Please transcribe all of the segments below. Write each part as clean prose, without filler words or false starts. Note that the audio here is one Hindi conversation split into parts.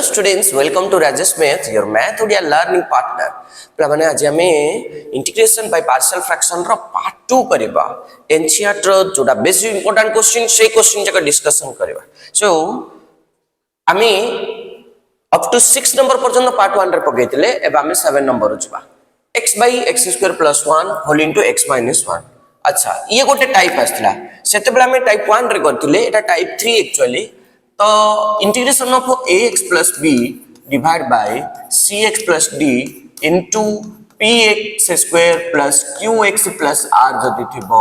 students, welcome to Rajesh Math, your math Odia learning partner. प्लाने आज आम इंटीग्रेशन बाय पार्शियल फ्रैक्शन रो पार्ट 2 करबा एनसीईआरटी रो जोटा बेसी इंपोर्टेंट क्वेश्चन से क्वेश्चन जक डिस्कशन करबा. सो आमी अप टू 6 नंबर पर्यंत पार्ट 1 रे पगैतिले एबा आमी 7 नंबर जबा x by x² + 1 whole into x - 1. अच्छा ये गोटे टाइप आसला सेते बेला आमी टाइप 1 रे करतिले एटा टाइप 3 एक्चुअली. तो integration of ax plus b divided by cx plus d into px square plus qx plus r जदि थिबो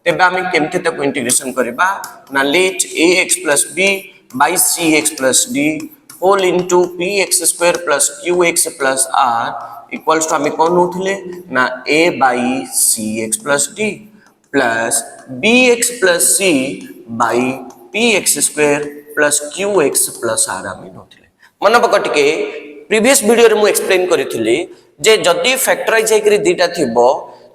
तेबे आमी केमते तक इंटीग्रेशन करबा ना late ax plus b by cx plus d whole into px square plus qx plus r equals to आमी कोन होथिले ना a by cx plus d plus bx plus c by px square plus qx plus r आमी नोथिले. मन पकट के प्रीवियस वीडियो रे मु एक्सप्लेन करिथिली जे जदी फैक्टराइज हेकरी दीटा थिबो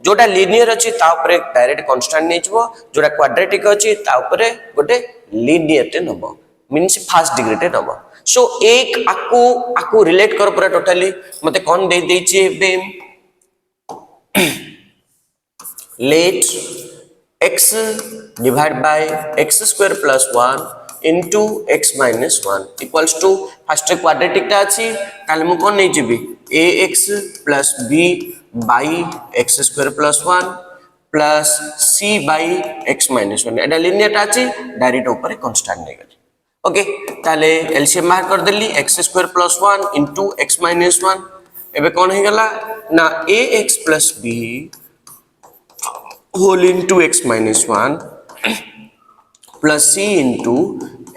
जोटा लीनियर अछि ता ऊपर डायरेक्ट कांस्टेंट नै जबो जोटा क्वाड्रेटिक अछि ता ऊपर गोटे लीनियर टे नबो मींस फर्स्ट डिग्री टे नबो. सो एक आकु रिलेट कर पूरा टोटली मते कोन दे दै छी बे late x divided by x² plus 1 into x minus 1 equals to first quadratic टा अछि ताले मु कोन नै जिबी ax plus b by x² plus 1 plus c by x minus 1 Etah linear टा अछि डायरेक्ट ऊपर कांस्टेंट नै गली. ओके ताले एलसीएम मार्क कर देली x² plus 1 into x minus 1 एबे कोन हे गला ना ax plus b whole into x minus 1 plus c into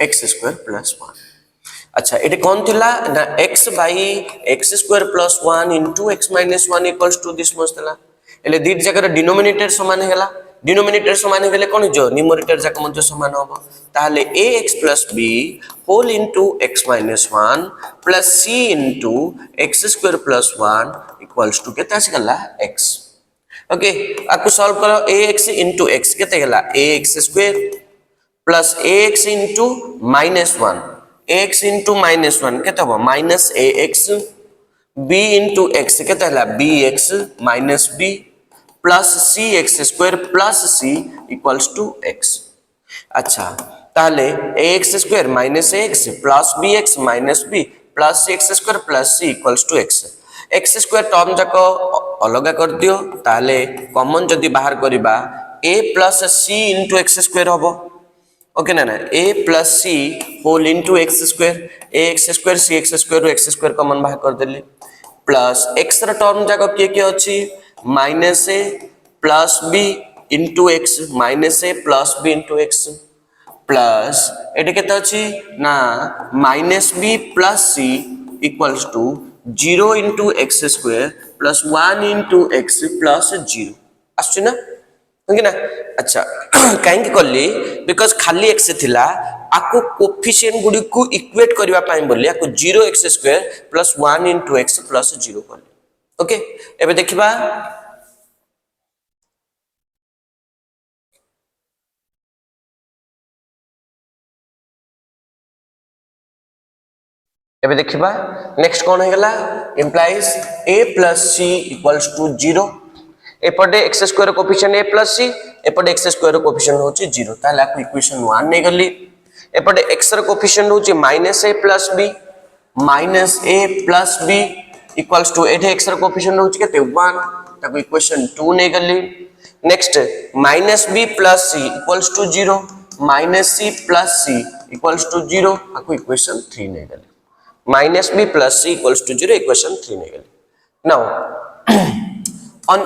x² plus 1. अच्छा एटे कौन थिला ना x by x² plus 1 into x minus 1 equals to this much थिला एले दीट जकर डिनोमिनेटर समान हेला डिनोमिनेटर समान हेले कोन जो न्यूमरेटर जक मध्य समान होबो ताले ax plus b whole into x minus 1 plus c into x² plus 1 equals to केता आसीगला x. Okay आपको सॉल्व करो ax into x केते गेला ax² plus ax into -1 ax into -1 केते हो minus ax b into x केते हला bx minus b plus cx² plus c equals to x. अच्छा ताले ax² minus ax plus bx minus b plus cx² plus c equals to x. x² term जाको अलग कर दियो ताले कॉमन जदी बाहर करिबा a plus c into x² होबो. ओके ना ना a plus c whole into x² ax² cx² row x² common बाहर कर देली प्लस x रा टर्म जाको के अछि minus a plus b into x minus a plus b into x plus एटे केता अछि ना minus b plus c equals to 0 into x² plus 1 into x plus 0 आछी ना ओके ना. अच्छा काहे कि करली बिकॉज़ खाली x थिला आको कोफिशिएंट गुडी को इक्वेट करबा पाई बोली आको 0x² plus 1 into x plus 0 करली. ओके एबे देखिबा एबे देखिबा नेक्स्ट कोन हे गला implies a plus c equals to 0 एपटे x² coefficient a plus c एपटे x² coefficient होची 0 ताले आपको इक्वेशन 1 नै गली एपटे x र कोफिशिएंट होची -a plus b minus a plus b equals to एठे x र कोफिशिएंट होची केते 1 ताको इक्वेशन 2 नै गली. Next -b plus c equals to 0 minus c plus c equals to 0 आपको इक्वेशन 3 नै गली minus b plus c equals to 0 equation 3 नै गली. Now on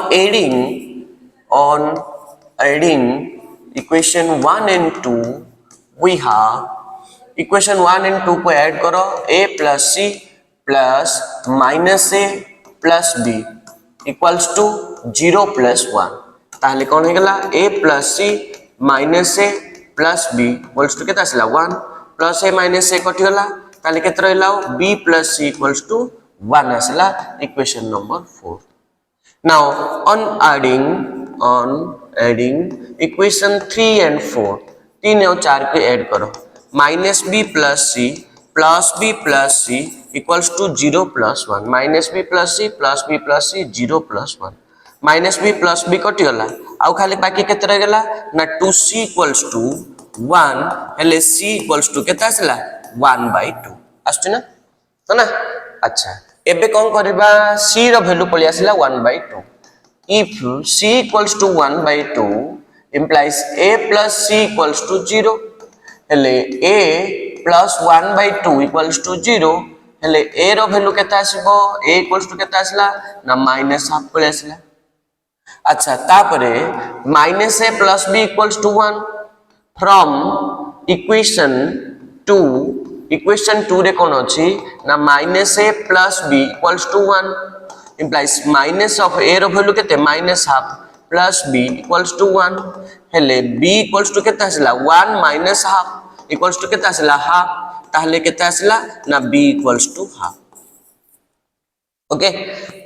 adding equation 1 and 2 we have equation 1 and 2 को ऐड करो a plus c plus minus a plus b equals to 0 plus 1 ताले कोन हे गला a plus c minus a plus b equals to केता आसला 1 plus a minus a कटि गला ताले केत रहला b plus c equals to 1 आसला equation number 4. Now on adding equation 3 and 4 3 और 4 को ऐड करो minus b plus c plus b plus c equals to 0 plus 1 minus b plus c 0 plus 1 minus b plus b कटि गला आउ खाली बाकी केते रह गेला ना 2c equals to 1 हेले c equals to केते आसला 1/2 आछी ना है ना। अच्छा एबे कोन करबा c रो वैल्यू पळि आसला 1/2 if c equals to 1/2 implies a plus c equals to 0 हेले a plus 1/2 equals to 0 हेले a रो वैल्यू केते आसीबो a equals to केते आसला ना -1/2 पळि आसला। अच्छा तापरे minus a plus b equals to 1 from equation 2 रे कोन अछि ना minus a plus b equals to 1 implies minus of a रो वैल्यू केते -1/2 plus b equals to 1 हेले b equals to केते आसला 1 minus half equals to केते आसला हाफ ताहले केते आसला ना b equals to half. Okay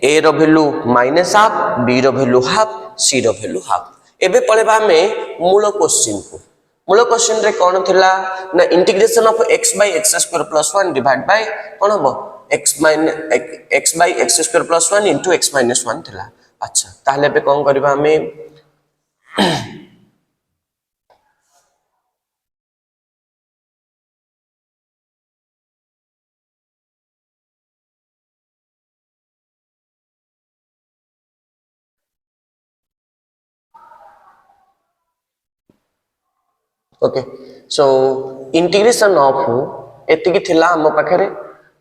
a रो वैल्यू -1/2 b रो वैल्यू हाफ c रो वैल्यू हाफ। एबे पळेबा हमें मूल क्वेश्चन को मूल क्वेश्चन रे कोन थिला ना integration of x by x² plus 1 divide by कोन हबो x by x² plus 1 into x minus 1 थिला। अच्छा ताहले बे कोन करबा हमें ओके सो इंटीग्रेशन ऑफ एतिकी थिला हम पाखरे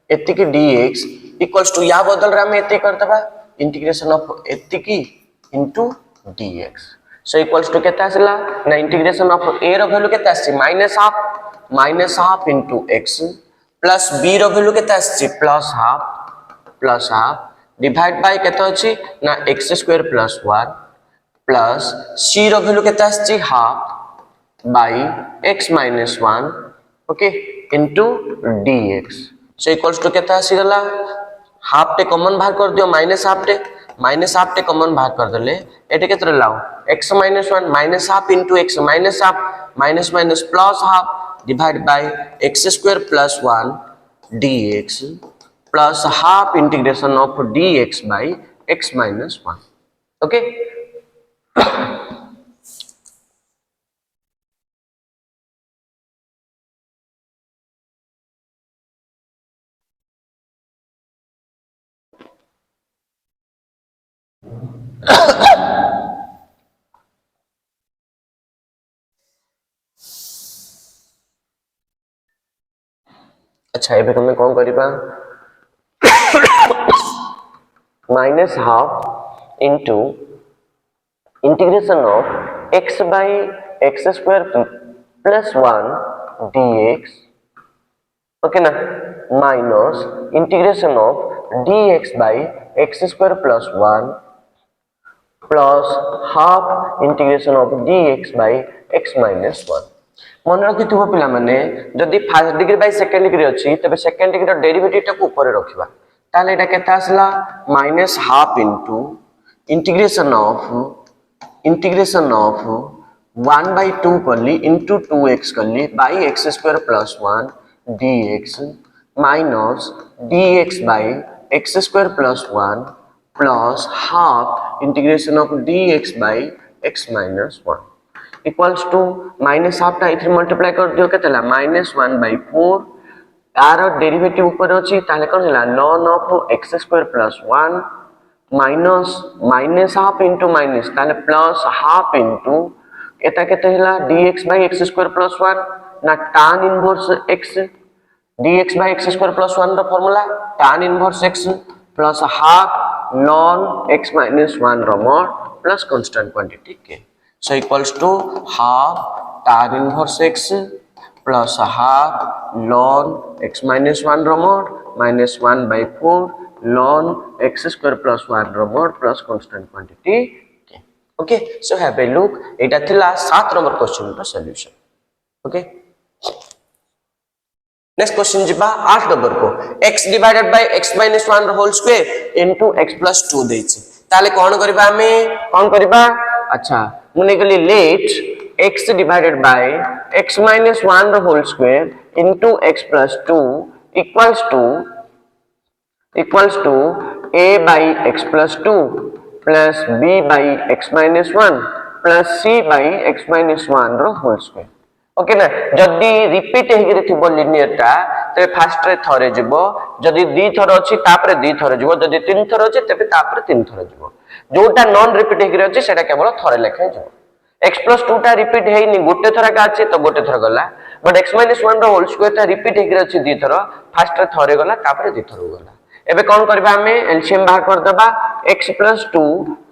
एतिकी dx इक्वल्स टू या बदल रे हम एति करतबा इंटीग्रेशन ऑफ एतिकी into dx so equals to केता आसला ना इंटीग्रेशन ऑफ a रो वैल्यू केता आसी -1/2 इनटू x प्लस b रो वैल्यू केता आसी +1/2 डिवाइड बाय केता अछि ना x² + 1 प्लस c रो वैल्यू केता आसी half by x minus 1 okay into dx so equals to केता आसी गला हाफ टे कॉमन बाहर कर दियो -1/2 टे कॉमन बाहर कर देले एटे केतरे लाओ x minus 1 -1/2 into x -1 plus half divided by x² plus 1 dx plus half integration of dx by x minus 1 okay अच्छा एबे हमें कोन करिबा -1/2 into integration of x by x² plus 1 dx okay ना minus integration of dx by x² plus 1 plus half integration of dx by x minus 1 मन रखिथबो पिला माने जदी first degree by second degree अछि तबे सेकंड डिग्री डेरिवेटिव टाको ऊपर रखिबा ताले एटा केता आसला -1/2 इनटू इंटीग्रेशन ऑफ 1/2 करली इनटू 2x करली bye x² plus 1 dx minus dx by x² plus 1 plus half integration of dx by x minus 1 equals to -1/2 टा इथि मल्टीप्लाई कर दियो केतला -1/4 तार डेरिवेटिव ऊपर अछि ताले कोन होला ln of x² plus 1 minus -1/2 into minus ताले plus half into एता केते होला dx by x² plus 1 ना tan inverse x dx by x² plus 1 रो formula tan inverse x plus half ln x minus 1 रो mod plus constant quantity k so equals to half tan inverse x plus half ln x minus 1 रो mod minus 1/4 ln x² plus 1 रो mod plus constant quantity k okay so have a look एटा थिला 7 नंबर क्वेश्चन रो सॉल्यूशन okay नेक्स्ट क्वेश्चन जिबा 8 नंबर को x divided by x minus 1 रो whole square into x plus 2 देछि ताले कोन करबा हमें कोन करबा अच्छा मुने गली late x divided by x minus 1 the whole square into x plus 2 equals to a by x plus 2 plus b by x minus 1 plus c by x minus 1 रो होल स्क्वायर ओके ना जदी रिपीट हेगिरि थिबो लिनियर टा ते फास्ट रे थरे जिवो जदी दी थर अछि तापरे दी थर जिवो जदी तीन थर अछि तबे तापरे तीन थर जिवो जोटा नॉन रिपीट हेगिरि अछि सेटा केवल थरे लेखे जिवो x plus 2 टा रिपीट हेइनी गोटे थरा का अछि तो गोटे थर गला बट x minus 1 रो होल स्क्वायर टा रिपीट हेगिरि अछि दी थर फास्ट रे थरे गला तापरे दी थर गला एबे कोन करबा हमें एलसीएम बाहर कर दबा x plus 2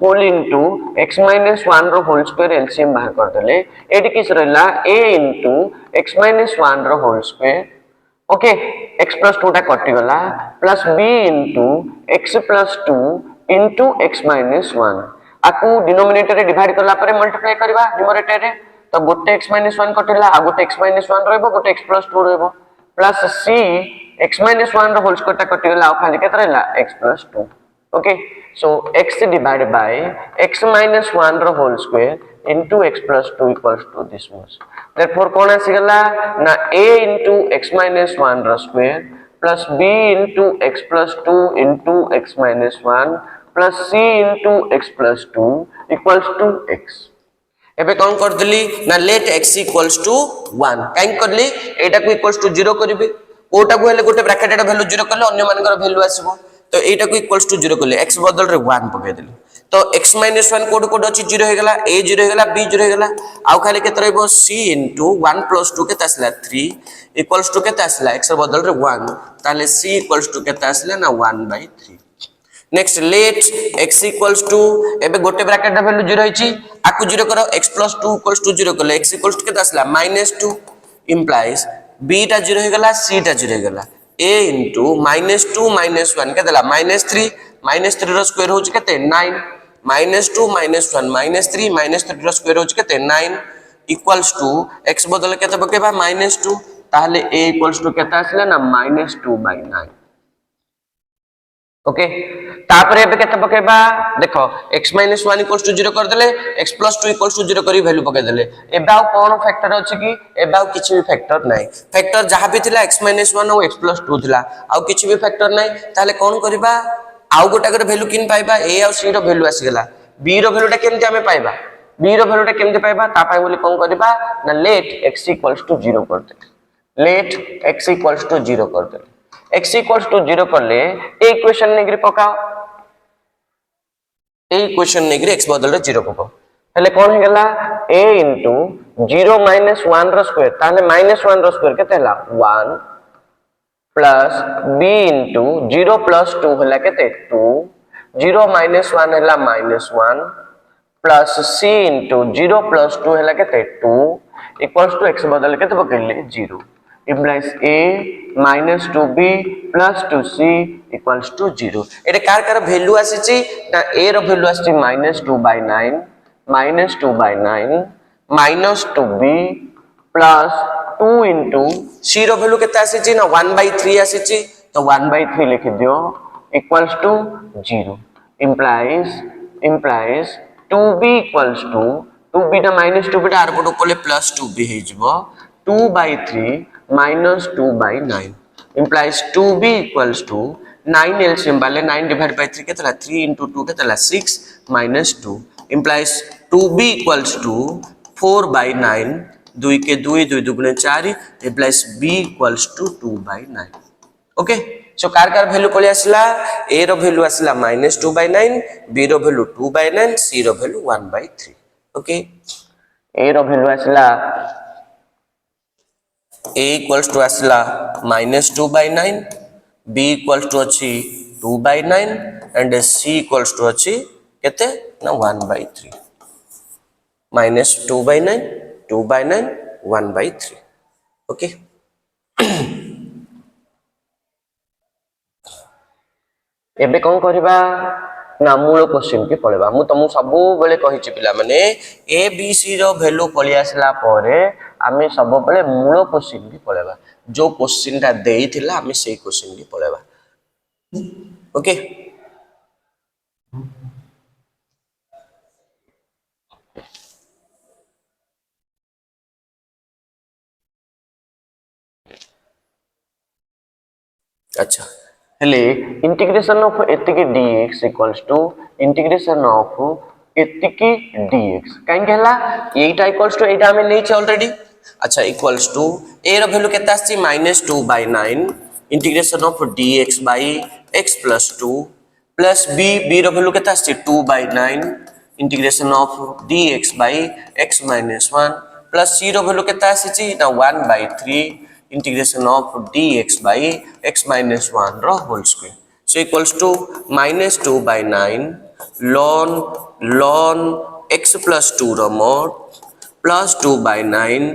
whole into x minus 1 रो होल स्क्वायर एलसीएम बाहर कर देले एडी किस रहला a इनटू x minus 1 रो whole square okay x plus 2 टा कटि गला plus b into x plus 2 into x minus 1 आकु डिनोमिनेटर रे डिवाइड करला परे मल्टीप्लाई करबा न्यूमरेटर रे तो गोटे x minus 1 कटिला आ गोटे x minus 1 रहबो गोटे x plus 2 रहबो प्लस c x minus 1 रो होल स्क्वायर टा कटि गला आ खाली केत रहला x plus 2 okay so x divided by x minus 1 रो whole square into x plus 2 equals to this much therefore कोन आसी गला ना a into x minus 1 रो square plus b into x plus 2 into x minus 1 plus c into x plus 2 equals to x एबे कोन कर दिली ना लेट x equals to 1 काई करली एटा को equals to 0 करबे ओटा को हेले गोटे ब्रैकेट एटा वैल्यू 0 करले अन्य मानकर वैल्यू आसीबो तो एटा को equals to 0 करले x बदल रे 1 पके देली तो x minus 1 कोड कोड अछि 0 हे गेला a 0 हे गेला b 0 हे गेला आउ खाली केत रहबो c into 1 plus 2 केत आसला 3 equals to केत आसला x बदल रे 1 ताले c equals to केत आसला ना 1/3 next let x equals to एबे गोटे ब्रैकेट रे वैल्यू 0 हिची आकु 0 करो x plus 2 equals to 0 करले x equals to केत आसला -2 implies b टा 0 हे गेला c टा 0 हे गेला a into -2 -1 के देला -3 -3 रो स्क्वायर होची केते 9 -2 -1 -3 -3 रो स्क्वायर होची केते 9 equals to x बदल केते पकेबा -2 ताहले a equals to केते आसला ना -2/9 ओके तापरे एबे केते पकेबा देखो x minus 1 equals to 0 कर देले x plus 2 equals to 0 करी वैल्यू पके देले एबे आ कोन फैक्टर अछि कि एबे आ किछि भी फैक्टर नै फैक्टर जहा भी थिला x minus 1 और x plus 2 थिला आ किछि भी फैक्टर नै ताले कोन करबा आ गोटा कर वैल्यू किन पाइबा a और c रो वैल्यू आसी गेला b रो वैल्यूटा केमति हमें पाइबा b रो वैल्यूटा केमति पाइबा ता पाइ बोली कोन करबा ना लेट x equals to 0 कर दे लेट x equals to 0 कर दे x equals to 0 करले ए इक्वेशन नेगरी पकाओ ए इक्वेशन नेगरी x बदल रे 0 पकाओ हेले कोन हे गेला a into 0 minus 1 रो स्क्वायर ताने -1 रो स्क्वायर केते हला 1 plus b into 0 plus 2 हला केते 2 0 minus 1 हला -1 plus c into 0 plus 2 हला केते 2 equals to x बदल केते पकेले 0 implies a minus 2b plus 2c equals to 0 एटे कार वैल्यू आसीची ना a रो वैल्यू आसी -2/9 -2/9 minus 2b plus 2 into c रो वैल्यू केते आसीची ना 1/3 आसीची तो 1/3 लिख दियो equals to 0 implies 2b equals to 2b ना -2b टा आरपटो कोले plus 2b हे जिवो 2/3 minus 2/9 implies 2b equals to 9 LCM वाले 9 divided by 3 केतला 3 into 2 केतला 6 minus 2 implies 2b equals to 4/9 2 के 2 2 दुगुने 4 implies b equals to 2/9 okay so कार वैल्यू कोले आसला a रो वैल्यू आसला -2/9 b रो वैल्यू 2/9 c रो वैल्यू 1/3 ओके a रो वैल्यू आसला a equals to asla -2/9 b equals to अछि 2/9 and c equals to अछि केते ना 1/3 -2/9 2/9 1/3 ओके एबे कोन करबा ना मूल क्वेश्चन के पळेबा मु तुम सब बेले कहिछि पिला माने a b c रो वैल्यू पळि आसला परे आमे सब बेले मूल क्वेश्चन के पळेबा जो क्वेश्चन ता देइथिला आमे सेही क्वेश्चन के पळेबा ओके अच्छा हेले इंटीग्रेशन ऑफ एतिकी dx equals to integration of एतिकी dx काहे कहला एटा इक्वल्स टू एटा हमें नहीं ऑलरेडी अच्छा इक्वल्स टू a रो वैल्यू केता आछि -2/9 integration of dx by x plus 2 plus b row value केता आछि 2/9 integration of dx by x minus 1 plus c रो वैल्यू केता आछि ना 1/3 integration of dx by x minus 1 रो whole square so equals to -2/9 ln x plus 2 रो mod plus 2/9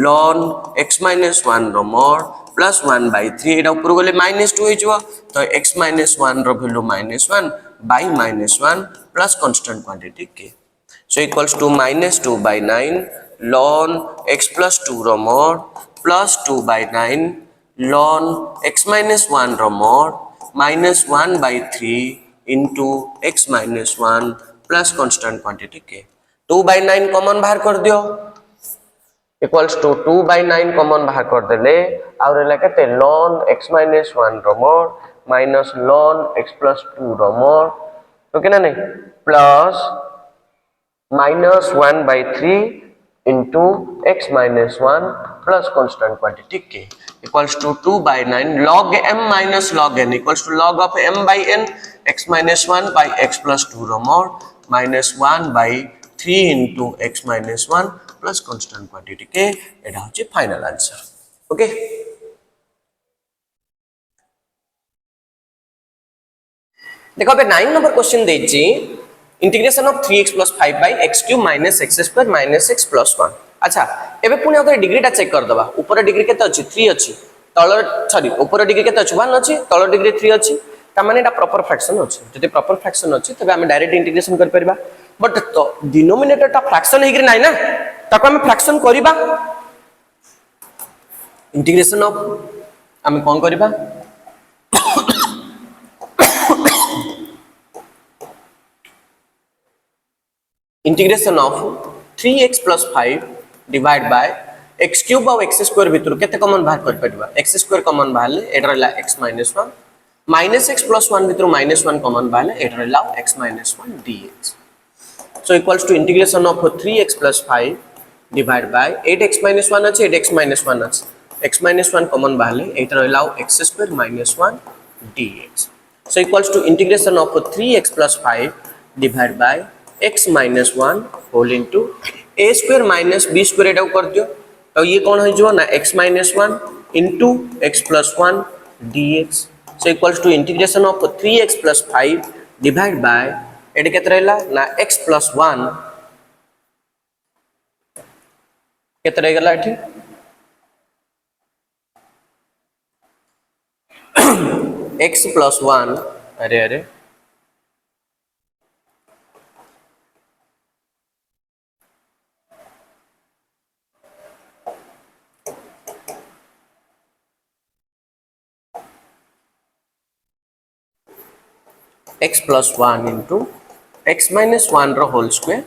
ln x minus 1 रो mod plus 1/3 एटा ऊपर गले -2 हे जवा तो x minus 1 रो value -1 by -1 plus constant quantity k so equals to -2/9 ln x plus 2 रो mod plus 2/9 ln x minus 1 रो mod minus 1/3 into x minus 1 plus constant quantity k 2/9 common बाहर कर दियो इक्वल्स टू 2/9 कॉमन बाहर कर देले और रहला केते ln x minus 1 रो mod minus ln x plus 2 रो mod तो केना नहीं plus minus 1/3 into x minus 1 plus constant quantity k equals to 2/9 log m minus log n equals to log of m by n x minus 1 by x plus 2 रो mod minus 1/3 into x minus 1 plus constant quantity k एटा होची फाइनल आंसर ओके देखो बे 9 नंबर क्वेश्चन देछि integration of 3x plus 5 by x cube minus x square minus x plus 1 अच्छा एबे पुनी अगर डिग्रीटा चेक कर दबा ऊपर डिग्री केते अछि 3 अछि तळ सॉरी ऊपर डिग्री केते अछि 1 अछि तळ डिग्री 3 अछि त माने एटा प्रॉपर फ्रैक्शन अछि जति प्रॉपर फ्रैक्शन अछि तबे हम डायरेक्ट इंटीग्रेशन कर परबा बट तो डिनोमिनेटर ता फ्रैक्शन हेगिर नै ना ताको हम फ्रैक्शन करिबा इंटीग्रेशन ऑफ हम कोन करिबा integration of 3x plus 5 divide by x cube और x स्क्वायर भितर केते कॉमन बाहर कर परबा x स्क्वायर कॉमन बाहरले एटा रहला x minus 1 minus x plus 1 भितर -1 कॉमन बाहरले एटा रहला x minus 1 dx so equals to integration of 3x plus 5 divide bye 8x minus 1 अछि 8x minus 1 अछि x minus 1 कॉमन बाहरले एटा रहला x square minus 1 dx so equals to integration of 3x plus 5 divide by x minus 1 whole into a square minus b square एटा कर दियो तो ये कौन हो जो ना x minus 1 into x plus 1 dx so equals to integration of 3x plus 5 divide by एटा केते रहला ना x plus 1 केते रह गेला एठी x plus 1 अरे अरे x plus 1 into x minus 1 रो whole square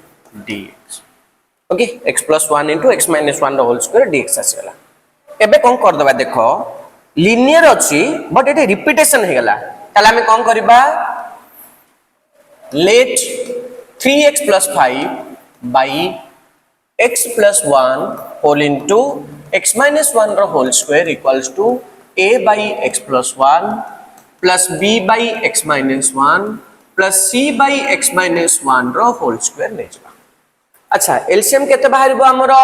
dx okay x plus 1 into x minus 1 रो whole square dx आसीगला एबे कोन कर दबा देखो लीनियर अछि बट एटे रिपीटेशन हे गेला ताला हम कोन करबा late 3x plus 5 by x plus 1 whole into x minus 1 रो whole square equals to a by x plus 1 plus b by x minus 1 plus c by x minus 1 रो whole square ले जबा अच्छा एलसीएम केते बाहरबो हमरो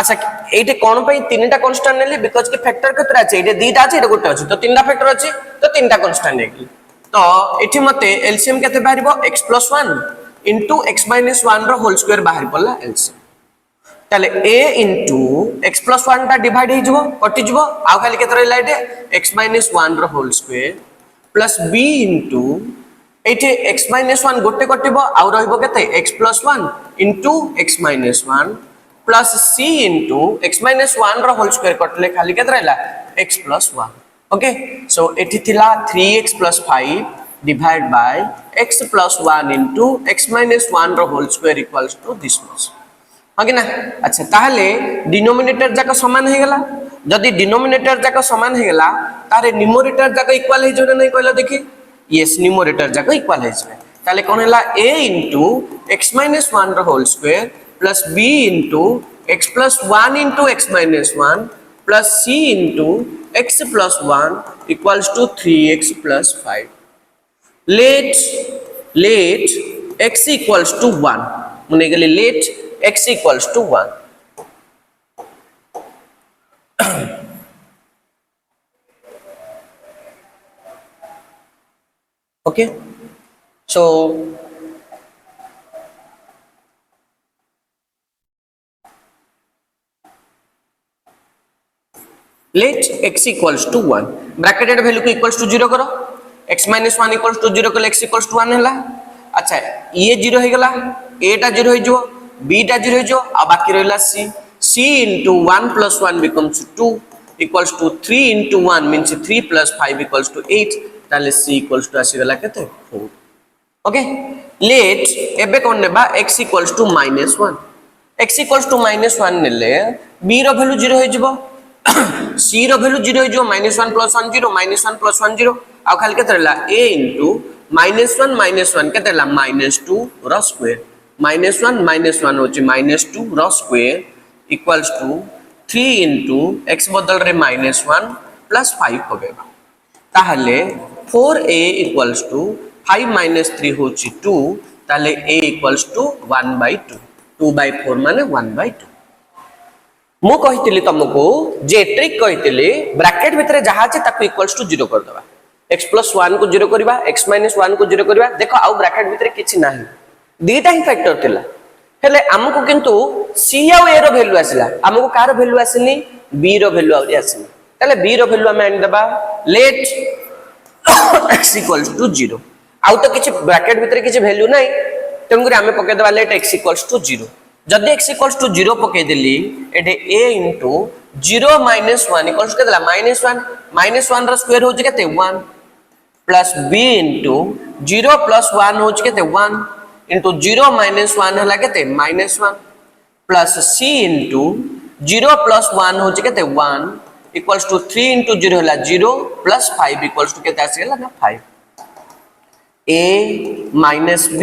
अच्छा एटे कोन पई तीनटा कांस्टेंट नेले बिकॉज़ के फैक्टर केतरा छै एटे दीटा छै एटे गोटे अछि तो तीनटा फैक्टर अछि तो तीनटा कांस्टेंट नेकी तो एठी मते एलसीएम केते बाहरबो x plus 1 into x minus 1 रो whole square बाहर पड़ला एलसीएम ताले a into x plus 1 टा डिवाइड हे जबो कटि जबो आ खाली केते रहला एटे x minus 1 रो whole square plus b into एटे x minus 1 गोटे कटिबो आ रहइबो केते x plus 1 into x minus 1 plus c into x minus 1 रो whole square कटले खाली केते रहला x plus 1 ओके सो एठी थिला 3x plus 5 divide by x plus 1 into x minus 1 रो whole square equals to this much हाँ कि ना। अच्छा ताहले डिनोमिनेटर जाक समान हो गला जदि डिनोमिनेटर जाक समान हो गला तारे न्यूमरेटर जाक इक्वल हो जने नहीं कहलो देखि यस न्यूमरेटर जाक इक्वल हो जने ताले कोन हला a * x - 1 रो whole square plus b * x + 1 * x - 1 plus c * x + 1 = 3x + 5 let x = 1 मुने गेले let x = 1 okay so let x = 1 bracketed value को इक्वल्स टू 0 करो x - 1 = 0 कले x = 1 हला अच्छा ये 0 हो गला a टा 0 हो जो b टा 0 हो जो आ बाकी रहला c c * 1 + 1 becomes 2 equals to 3 * 1 means 3 + 5 = 8 ताले c equals to आसी गला केते 4 ओके लेट एबे कोन नेबा x = -1 x = -1 नेले b रो वैल्यू 0 हो जिवो c रो वैल्यू 0 हो जिवो -1 + 1 0 -1 + 1 0 आ खाली केते रहला a * -1 केते रहला -2 रो स्क्वायर -1 - 1 होची -2 रो स्क्वायर equals to 3 * x बदल रे -1 + 5 होबेबा ताहले 4a = 5 - 3 होची 2 ताले a = 1/2 2/4 माने 1/2 मु कहितली तुमको जे ट्रिक कहितली ब्रैकेट भितरे जहा छै ताकू इक्वल्स टू 0 कर देबा x + 1 को 0 करबा x - 1 को 0 करबा देखो आउ ब्रैकेट भितरे किछि नाही दीटा ही फैक्टर थिला हेले हमको किंतु c आ a रो वैल्यू आसिला हमको कार वैल्यू आसिनी b रो वैल्यू आउरी आसिनी ताले b रो वैल्यू हम आनि देबा लेट x = 0 आउ तो किछि ब्रैकेट भितरे किछि वैल्यू नाही तंगुरे हमें पके देबा लेट x = 0 जदि x = 0 पके देली एटे a * 0 - 1 इक्वल्स के देला -1 -1 रो स्क्वायर हो जे केते 1 प्लस b * 0 + 1 हो जे केते 1 into 0 - 1 हला केते -1 प्लस c * 0 + 1 हो जे केते 1 equals to 3 into 0 हला 0 plus 5 equals to केते आसी गला ना 5 a minus b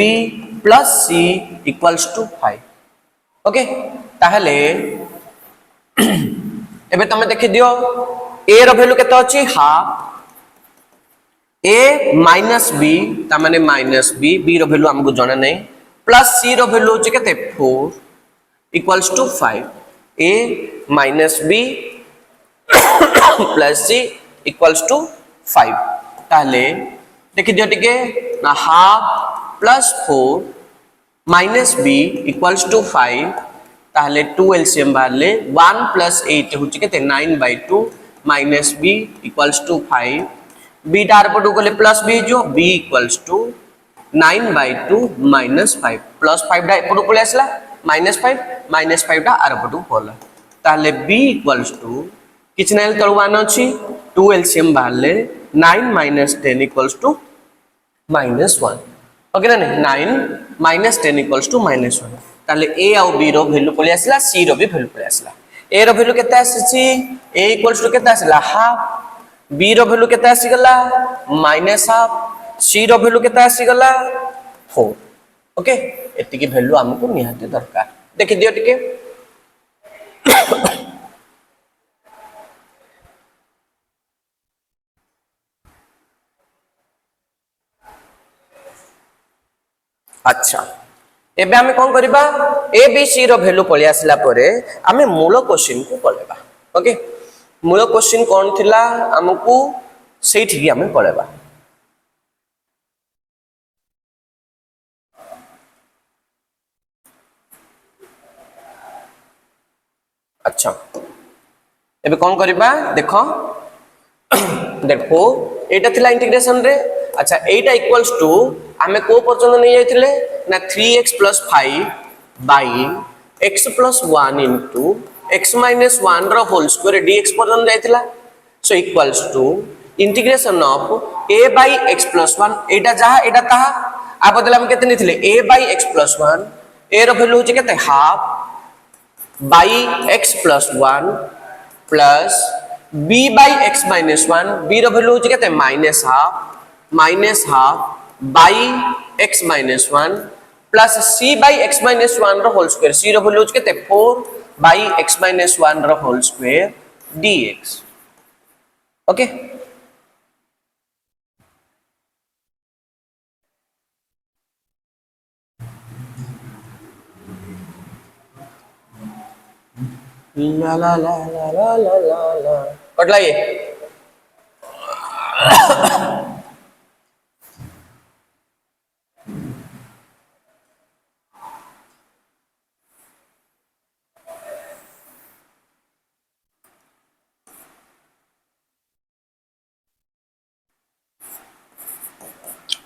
plus c equals to 5 okay ताहले एबे तमे देखि दियो a रो वैल्यू केते अछि हाफ a minus b ता माने minus b b रो वैल्यू हमको जाना नहीं प्लस c रो वैल्यू अछि केते 4 equals to 5 a minus b plus c equals to 5 ताले देखि दियो टिके ना half plus 4 minus b equals to 5 ताले 2 एलसीएम बारले 1 plus 8 होची केते 9/2 minus b equals to 5 b डार पटू गले प्लस b जो b equals to 9/2 minus 5 plus 5 डा पटू पले आसला -5 डा आर पटू पला ताले b equals to किछ नाइल तळवान अछि 2 एलसीएम बारले 9 - 10 equals to -1 ओके ना 9 - 10 equals to -1 ताले a और b रो वैल्यू पले आसला c रो भी वैल्यू पले आसला a रो वैल्यू केते आसी a equals to केते आसला हाफ b रो वैल्यू केते आसी गला -हाफ c रो वैल्यू केते आसी गला 4 ओके एति की वैल्यू हमको निहाते दरकार देखि दियो टिके अच्छा एबे हमें कोन करबा A B C row value पळे आसला परे हमें मूल क्वेश्चन को पळेबा ओके मूल क्वेश्चन कोन थिला हमकु सेठी की हमें पळेबा अच्छा एबे कोन करबा देखो देखो एटा थिला इंटीग्रेशन रे अच्छा एटा इक्वल्स टू हमें को पर्यंत नहीं जाइथिले ना 3x + 5 by x + 1 into x - 1 रो होल स्क्वायर dx पर्यंत जाइथिला so equals to integration of a by x + 1 एटा जहा एटा ताहा आ बदला हम केते निथिले a by x + 1 a रो वैल्यू होचे केते half by x plus 1 plus b by x minus 1 b row value होची केते minus half by x minus 1 plus c by x minus 1 रो whole square c रो वैल्यू होची केते 4 by x minus 1 रो whole square dx ओके ला ला ला ला ला ला ला ला कटला ये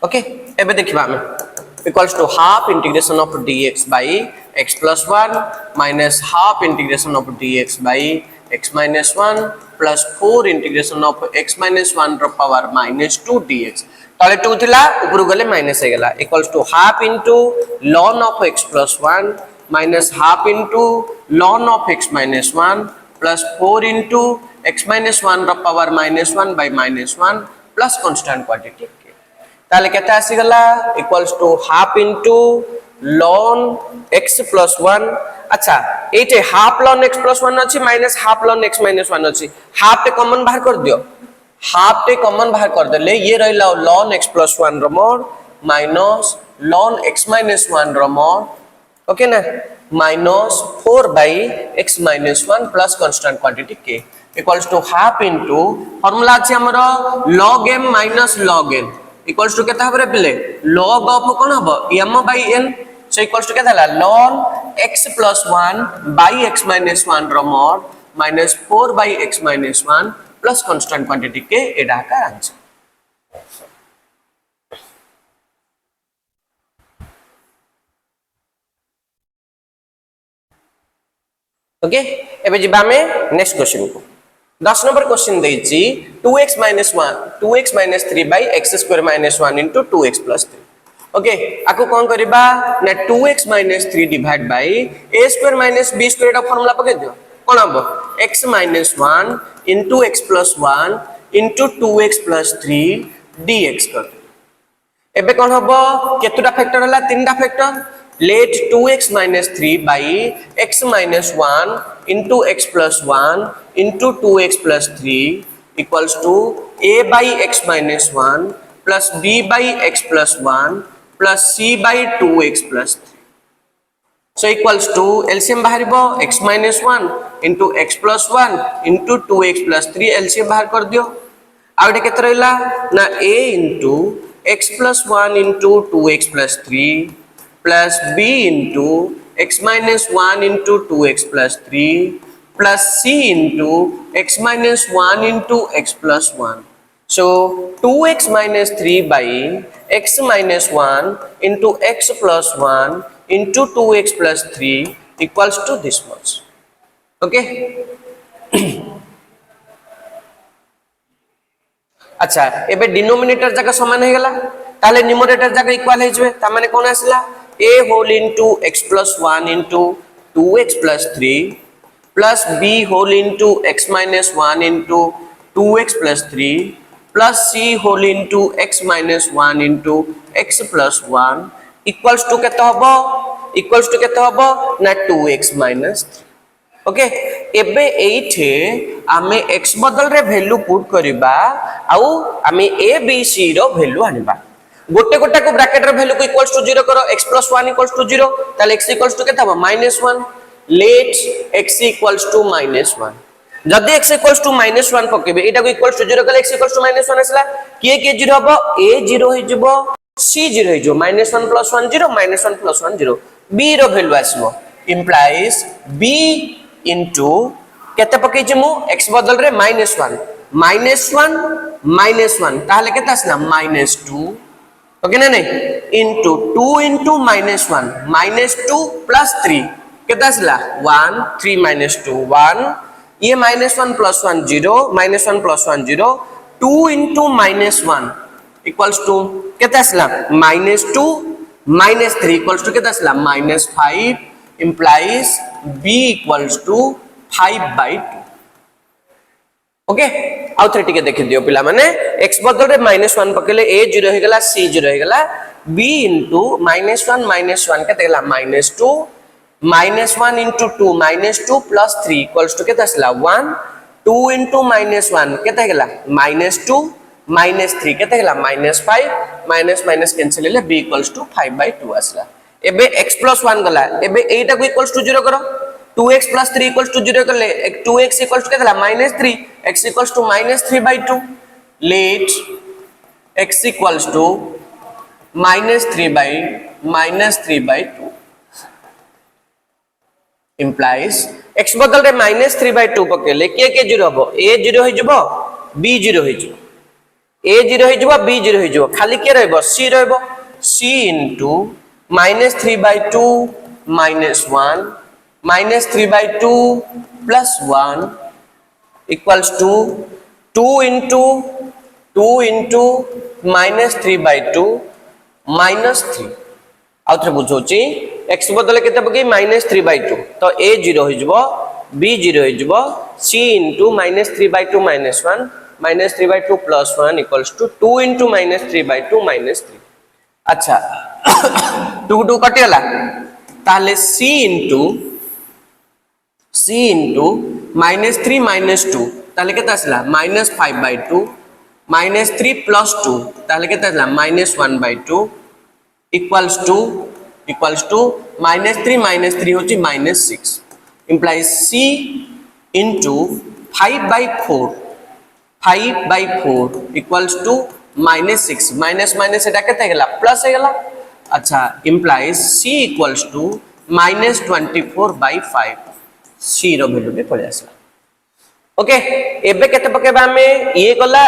ओके एबे देखिबा हम equals to half integration of dx by x plus 1 minus half integration of dx by x minus 1 plus 4 integration of x minus 1 row power minus 2 dx तले 2 थिला ऊपर गले माइनस हे गेला equals to half into ln of x plus 1 minus half into ln of x minus 1 plus 4 into x minus 1 row power minus 1 by minus 1 plus constant quantity ताले केते आसी गला equals to half into ln x plus 1 अच्छा एटे हाफ ln x plus 1 अछि minus half ln x minus 1 अछि हाफ टे कॉमन बाहर कर दियो हाफ टे कॉमन बाहर कर देले ये रहला ln x plus 1 रो mod minus ln x minus 1 रो मोड ओके ना minus 4 by x minus 1 plus constant quantity k equals to half into formula अछि हमरो log m minus log n equals to केता हबरे पिले log of कोन हबो m by n so equals to केता ln x plus 1 by x minus 1 रो mod minus 4 by x minus 1 plus constant quantity के एडा का आंसर ओके एबे जिबा में नेक्स्ट क्वेश्चन को 10 नंबर क्वेश्चन देछि 2x minus 1 2x minus 3 by x square minus 1 into 2x plus 3 okay आको कोन करबा ना 2x minus 3 divide by a square minus b square दा फार्मूला पके दियो कोन हबो x minus 1 into x plus 1 into 2x plus 3 dx कर एबे कोन हबो केतुटा फैक्टर हला तीनटा factor let 2x minus 3 by x minus 1 into x plus 1 into 2x plus 3 equals to a by x minus 1 plus b by x plus 1 plus c by 2x plus 3 so equals to LCM बाहरिबो x minus 1 into x plus 1 into 2x plus 3 LCM बाहर कर दियो आउटे केते रहला ना a into x plus 1 into 2x plus 3 plus b into x minus 1 into 2x plus 3 plus c into x minus 1 into x plus 1. So 2x minus 3 by x minus 1 into x plus 1 into 2x plus 3 equals to this much. Okay? अच्छा एबे डिनोमिनेटर जगह समान हे गेला ताले न्यूमरेटर जगह इक्वल हे जबे ता माने कोन आसला a whole into x plus 1 into 2x plus 3 plus b whole into x minus 1 into 2x plus 3 plus c whole into x minus 1 into x plus 1 equals to केता हबो ना 2x minus 3 ओके एबे एठे आमे x बदल रे वैल्यू पुट करिबा आउ आमे a b c रो वैल्यू आनिबा गोटे गोटे को ब्रैकेट रे वैल्यू को इक्वल्स टू 0 करो x plus 1 equals to 0 ताले x equals to केता -1 let x equals to -1 जदी x equals to -1 पकेबे एटा को इक्वल्स टू 0 कले x equals to -1 आसला के 0 हबो a 0 होई जबो c 0 होई जो -1 plus 1 0 -1 plus 1 0 b रो वैल्यू आसबो implies b into केते पके जमु x बदल रे -1 ताले केता आसला -2 ओके ना नहीं into 2 into -1 -2 plus 3 कितना आसला 1 3 minus 2 1 ये -1 plus 1 0 -1 plus 1 0 2 into -1 equals to कितना आसला -2 -3 equals to कितना आसला -5 implies b equals to 5/2 okay आउ थे टिके देखि दियो पिला माने x बदल रे -1 पकेले a 0 हे गला c 0 हे गला b into -1 केते गला -2 -1 into 2 -2 plus 3 equals to केते असला 1 2 into -1 केते गला -2 -3 केते गला -5 माइनस माइनस कैंसिल ले b equals to 5/2 असला एबे x plus 1 गला एबे एटा को equals to 0 करो 2x plus 3 equals to 0 कर ले 2x equals to केते -3 x equals to -3/2 let x equals to -3/2 implies x बदल रे -3/2 पकेले के 0 हबो a 0 हो जबो b 0 हो जबो a 0 हो जबो b 0 हो जबो खाली के रहबो c रहबो c into -3/2 -1 -3/2 plus 1 equals to 2 into -3/2 -3 आउ थे बुझौची x बदले केते पके -3/2 तो a 0 हो जबो b 0 हो जबो c into -3/2 -1 -3/2 plus 1 equals to 2 into -3/2 -3 अच्छा 2 2 कटियला ताले c into -3 -2 ताले केते आसला -5/2 -3 plus 2 ताले केते आसला -1/2 equals to -3 होची -6 implies c into 5/4 equals to -6 minus एटा केते गेला प्लस हे गेला अच्छा implies c equals to -24/5 c रो वैल्यू पे पळे आसला ओके एबे केते पकेबा हमें ये गला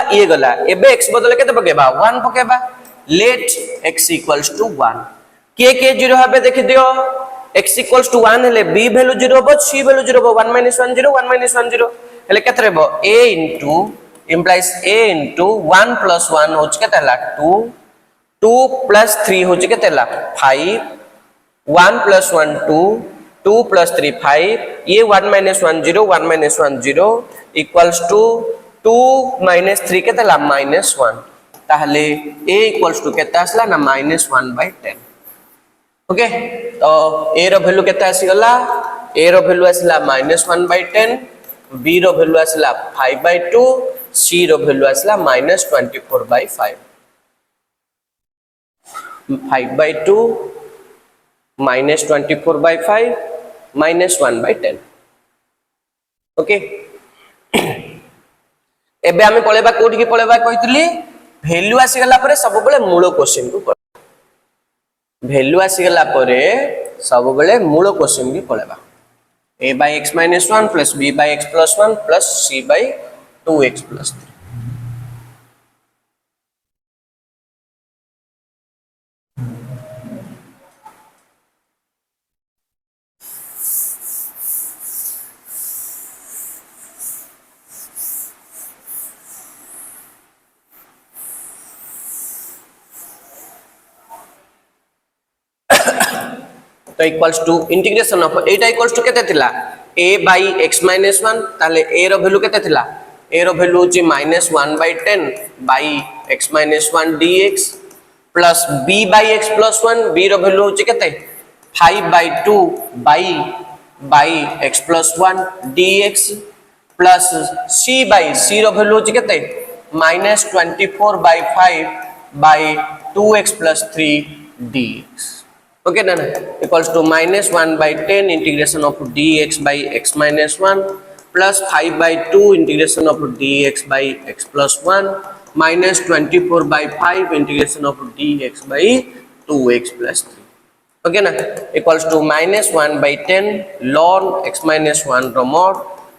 एबे x बदले केते पकेबा 1 पकेबा लेट x equals to 1 के 0 हबे देखि दियो x equals to 1 हेले b वैल्यू 0 हबो c वैल्यू 0 हबो 1 -1 0 1 -1 0 हेले केते रहबो a into implies a into 1 plus 1 होच केते हला 2 2 plus 3 होच केते हला 5 1 plus 1 2 2 plus 3 5 ये 1 -1 0 1 -1 0 equals to 2 -3 केते हला -1 ताहले a equals to केते आसला ना -1/10 ओके तो a रो वैल्यू केते आसी गला a रो वैल्यू आसला -1/10 b रो वैल्यू आसला 5/2 c रो वैल्यू आसला -24/5 5/2 -24/5 -1/10 ओके एबे हमें पळेबा कोठी की पळेबा कहितली वैल्यू आसी गला परे सब बेले मूल क्वेश्चन को वैल्यू आसी गला परे सब बेले मूल क्वेश्चन की पळेबा a/x - 1 plus b/x + 1 plus c/2x + 3 तो equals to integration of Etah equals to केते थिला a/x - 1 ताले a रो वैल्यू केते थिला a रो वैल्यू होची -1/10 x - 1 dx plus b/x + 1 b रो वैल्यू होची केते 5/2 x + 1 dx प्लस c रो वैल्यू होची केते -24/5 2x + 3 dx okay ना equals to -1/10 integration of dx by x - 1 plus 5/2 integration of dx by x + 1 minus 24/5 integration of dx by 2x + 3 okay ना equals to -1/10 ln x - 1 रो mod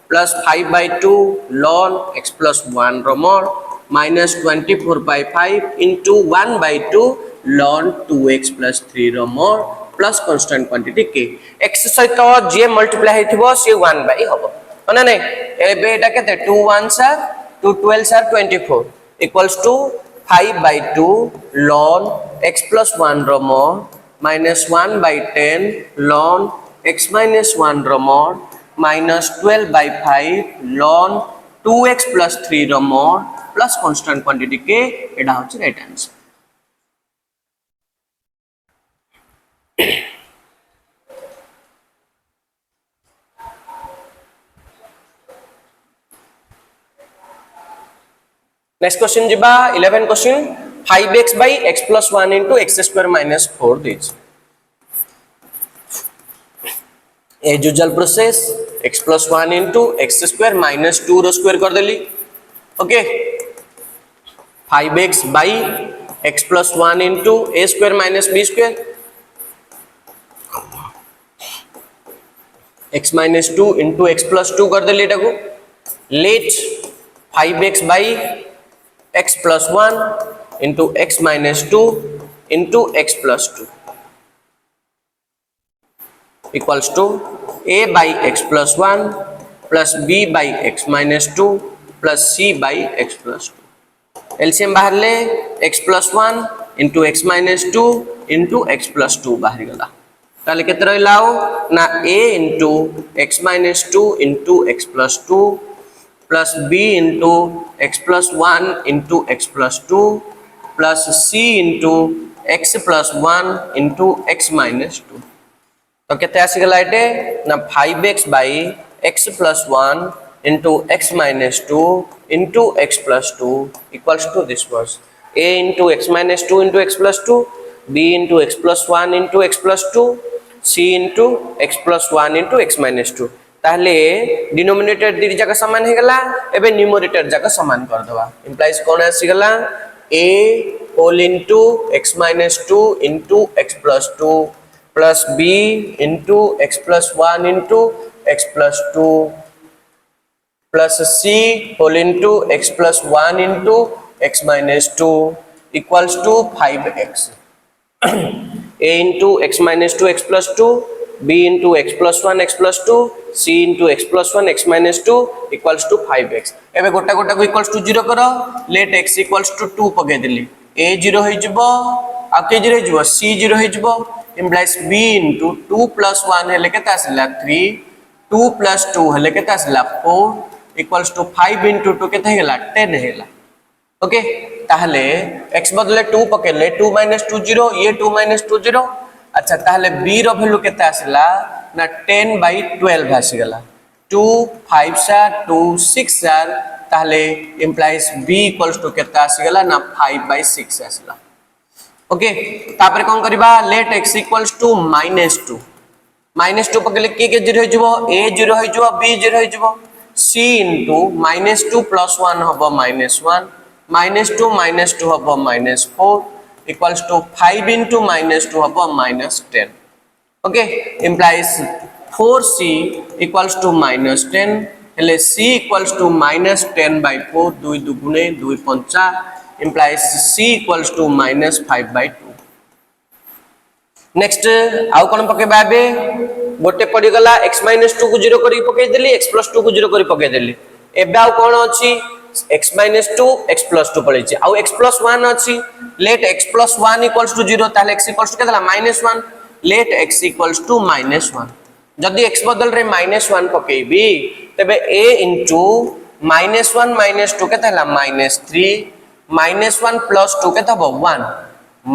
plus 5/2 ln x + 1 रो mod minus 24/5 into 1/2 ln 2x + 3 रो mod plus constant quantity k x सहित जे मल्टीप्लाई हेथिबो से 1/, हबो माने नै एबे एटा केते 2 1s are 2 12s are 24 equals to 5/2 ln x + 1 रो mod minus 1/10 ln x minus 1 रो mod minus 12/5 ln 2x plus 3 रो mod plus constant quantity k एडा होची राइट आंसर। नेक्स्ट क्वेश्चन जिबा 11 question 5x by x plus 1 into x square minus 4 this as usual process x plus 1 into x square minus 2 रो स्क्वायर कर देली okay 5x by x plus 1 into a square minus b square x minus 2 into x plus 2 कर देली एटा को late 5x by x plus 1 into x minus 2 into x plus 2 equals to a by x plus 1 plus b by x minus 2 plus c by x plus 2 LCM बाहर ले x plus 1 into x minus 2 into x plus 2 बाहर गला ताले केते रहलाओ ना a into x minus 2 into x plus 2 plus b into x plus 1 into x plus 2 plus c into x plus 1 into x minus 2 तो केते आसी गला एटे ना 5x by x plus 1 into x minus 2 into x plus 2 equals to this was a into x minus 2 into x plus 2 b into x plus 1 into x plus 2 c into x plus 1 into x minus 2 ताहले डिनोमिनेटर दी जगह समान हे गला एबे न्यूमरेटर जगह समान कर दवा इंप्लाइज कोन आसी गला a whole into x minus 2 into x plus 2 plus b into x plus 1 into x plus 2 plus c whole into x plus 1 into x minus 2 equals to 5x a into x minus 2 x plus 2 b into x plus 1 x plus 2 c into x plus 1 x minus 2 equals to 5x एबे गोटा गोटा को equals to 0 करो let x equals to 2 पके देली a 0 होई जबो आ के 0 होई जबो c 0 होई जबो implies b into 2 plus 1 हेले केता आसला 3 2 plus 2 हेले केता आसला 4 equals to 5 into 2 केता हेला 10 हेला ओके ताहले x बदले 2 पकेले 2 minus 2 0 ये 2 minus 2 0 अच्छा ताहले b रो वैल्यू केता आसला ना 10 by 12 आसी गला 2 5 सा 2 6 सा ताहले implies b equals to केता आसी गला ना 5 by 6 आसला ओके तापर कोन करबा लेट x equals to -2 पकेले के 0 हो जबो a 0 हो जबो b 0 हो जबो c into -2 plus 1 हबो -1 -2 हबो -4 equals to 5 into -2 हबो -10 okay implies 4c equals to -10 हेले c equals to -10 by 4 2 दुगुणे 2 पंचा implies c equals to -5/2 next आउ कोन पके बाबे गोटे पड़ी गला x minus 2 को 0 करी पके देली x plus 2 को 0 करी पके देली एबे आउ कोन अछि x minus 2 x plus 2 पड़े छी आउ x plus 1 अछि late x plus 1 equals to 0 ताले x equals to केतला -1 लेट x equals to -1 जदी x बदल रे -1 पकेबी तबे a into -1 -2 केतला -3 -1 plus 2 केत हो 1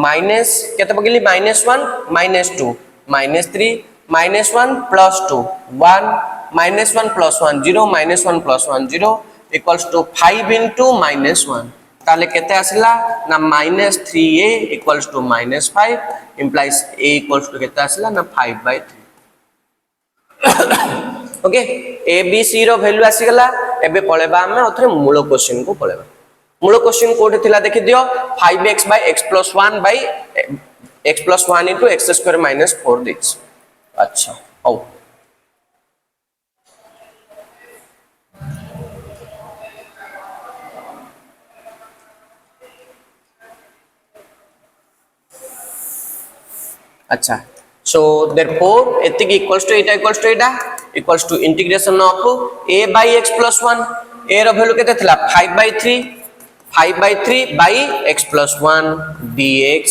माइनस केत पकेली -1 -2 -3 -1 plus 2 1 -1 plus 1 0 -1 plus 1 0 equals to 5 into -1 ताले केते आसला ना -3a equals to -5 implies a equals to केते आसला ना 5/3 ओके a b c रो वैल्यू आसी गला एबे पळेबा हम ओथरे मूल क्वेश्चन को पळेबा मूल क्वेश्चन कोठे थिला देखि दियो 5x by x plus 1 by x plus 1 into x square minus 4 this अच्छा औ अच्छा so therefore एतिक equals to integration of a by x plus 1 a रो वैल्यू केते थिला 5/3 by x plus 1 dx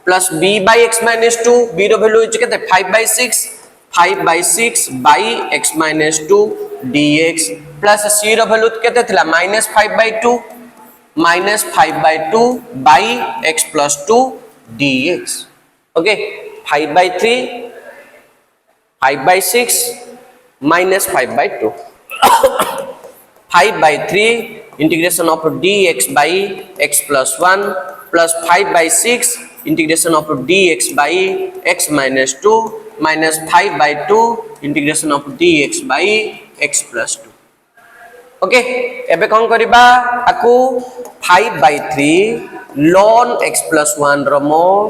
plus b by x minus 2 b row value केते 5/6 5/6 by x minus 2 dx plus c रो वैल्यू केते थिला -5/2 -5/2 by x plus 2 dx okay 5/3 5/6 -5/2 5/3 integration of dx by x plus 1 plus 5/6 integration of dx by x minus 2 minus 5/2 integration of dx by x plus 2 okay एबे कौन करिबा आकु 5/3 ln x plus 1 रो mod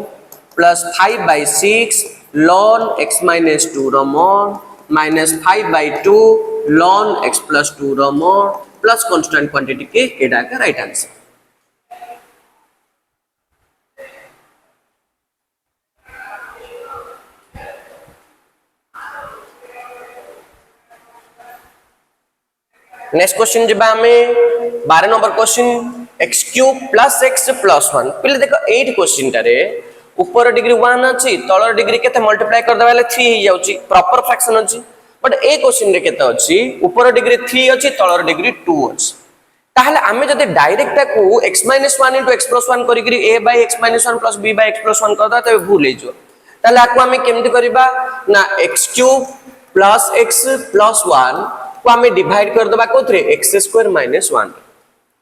plus 5/6 ln x minus 2 रो mod minus 5/2 ln x plus 2 रो mod plus constant quantity के एडा का राइट आंसर। नेक्स्ट क्वेश्चन जब हमें 12 number question x cube plus x plus 1 पहले देखो 8 क्वेश्चन टारे ऊपर डिग्री 1 अछि तळर डिग्री केते मल्टीप्लाई कर देबाले 3 ही जाउची प्रॉपर फ्रैक्शन अछि बट ए क्वेश्चन रे केते अछि ऊपर डिग्री 3 अछि तळर डिग्री 2 अछि ताहले हमें जदि डायरेक्ट को x - 1 * x + 1 करी करी a / x - 1 + b / x + 1 कर दा तबे भूल हे जो ताहले आको हमें केमति करिबा ना x cube plus x plus 1 को हमें डिवाइड कर दबा कोथरे x² - 1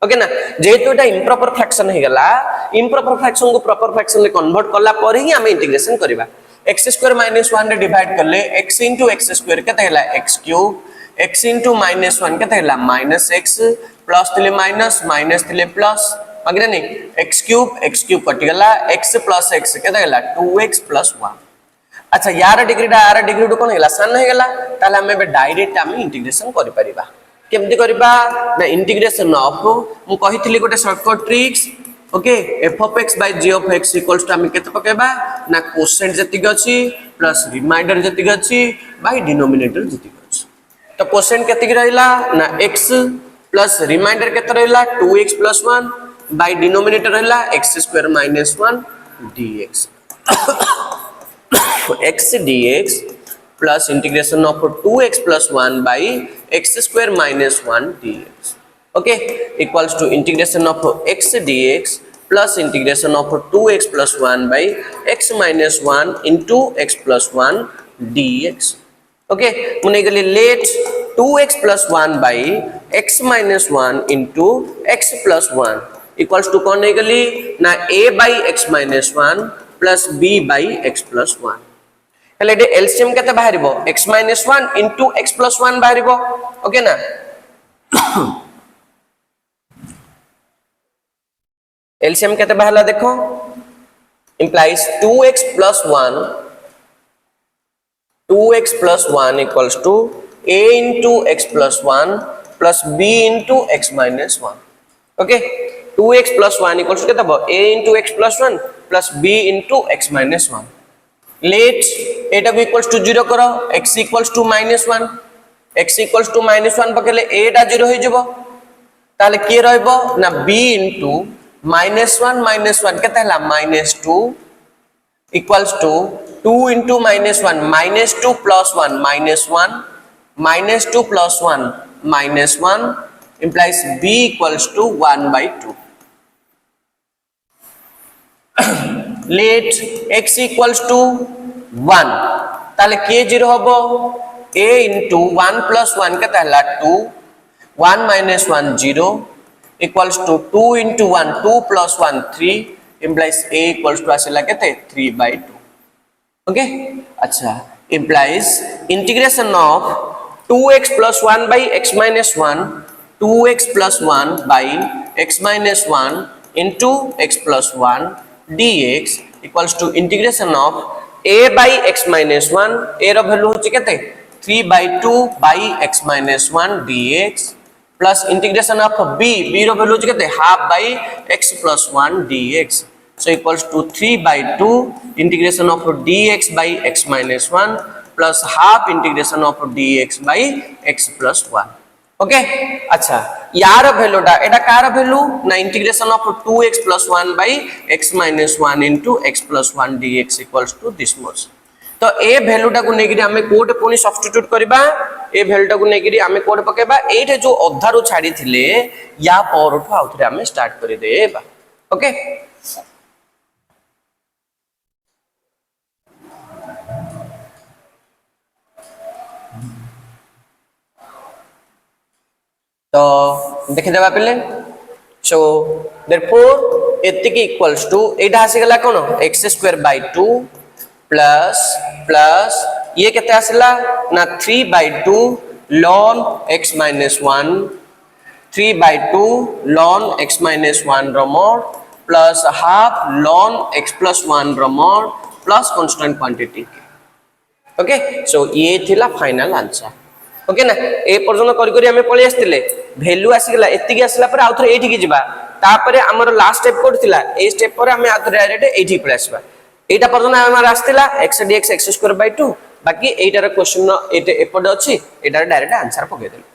ओके ना जेहेतु एटा इम्प्रॉपर फ्रैक्शन हे गला इम्प्रॉपर फ्रैक्शन को प्रॉपर फ्रैक्शन ले कन्वर्ट करला पर ही हमें इंटीग्रेशन करबा x² - 1 रे डिवाइड करले x * x² केते हला x³ x * -1 केते हला -x प्लस थिले माइनस माइनस थिले प्लस अगरे नहीं x³ कटि गला x प्लस x केते हला 2x + 1 अच्छा यार डिग्री डू कोन हेला सन हे गला ताले हमें बे डायरेक्ट हम इंटीग्रेशन करि परिबा केमति करिबा ना इंटीग्रेशन ऑफ मु कहितली गोटे shortcut tricks okay f(x) / g(x) = हम केते पकेबा ना कोसेंट जतिक अछि प्लस रिमाइंडर जतिक अछि बाय डिनोमिनेटर जतिक अछि तो कोसेंट केतिक रहला ना x प्लस रिमाइंडर केते रहला 2x + 1 बाय डिनोमिनेटर रहला x² - 1 dx x dx plus integration of 2x plus 1 by x² - 1 dx okay equals to integration of x dx plus integration of 2x plus 1 by x minus 1 into x plus 1 dx okay मुने गले let 2x plus 1 by x minus 1 into x plus 1 equals to कौन गली ना a by x minus 1 plus b by x plus 1 हेले दे एलसीएम केते बाहरिबो x - 1 into x plus 1 बाहरिबो ओके ना एलसीएम केते बाहरला देखो implies 2x plus 1 equals to a into x plus 1 plus b into x minus 1 okay 2x plus 1 equals to केते a into x plus 1 plus b into x minus 1 let eta equals to 0 करो x equals to -1 x equals to -1 पकेले a टा 0 हो जबो ताले के रहबो ना b into -1 केते हला -2 equals to 2 into -1 -2 plus 1 -1 -2 plus 1 -1 implies b equals to 1/2 let x equals to 1 ताले के 0 होबो a into 1 plus 1 केते हला 2 1 minus 1 0 equals to 2 into 1 2 plus 1 3 implies a equals to आसेला केते 3/2 ओके अच्छा implies integration of 2x plus 1 by x minus 1 2x plus 1 by x minus 1 into x plus 1 dx equals to integration of a by x minus 1 a रो वैल्यू होची केते 3/2 by x minus 1 dx plus integration of b row value होची केते half by x plus 1 dx so equals to 3/2 integration of dx by x minus 1 plus half integration of dx by x plus 1 okay अच्छा यार वैल्यूटा एटा कार वैल्यू ना integration of 2x plus 1 by x minus 1 into x plus 1 dx equals to this much तो ए वैल्यू टा को नेगिरी हमें कोड पुनी सब्स्टिट्यूट करबा ए वैल्यू टा को नेगिरी हमें कोड पकेबा एठे जो अधारु छाडी थिले या परठु आउथरे हमें स्टार्ट करि देबा ओके तो देखि देबा पिले सो देयरफॉर एतिक इक्वल्स टू एटा आसी गला कोन x²/2 प्लस ये केते आसला ना 3/2 ln x - 1 3/2 ln x - 1 रो mod plus half ln x + 1 रो mod plus constant quantity okay so ये थिला फाइनल आंसर ओके ना ए पर्यंत करी करी हमें पळी आस्तिले वैल्यू आसी गला एतिकी आसला पर आउथरे एठी की जिबा तापरे हमर लास्ट स्टेप कोड थिला ए स्टेप पर हमें आउथरे डायरेक्ट एठी पळी आसबा एटा पर्यंत हमर आस्तिला x dx x²/2 बाकी एटार क्वेश्चन एटे एपड अछि एटार डायरेक्ट आंसर पके देले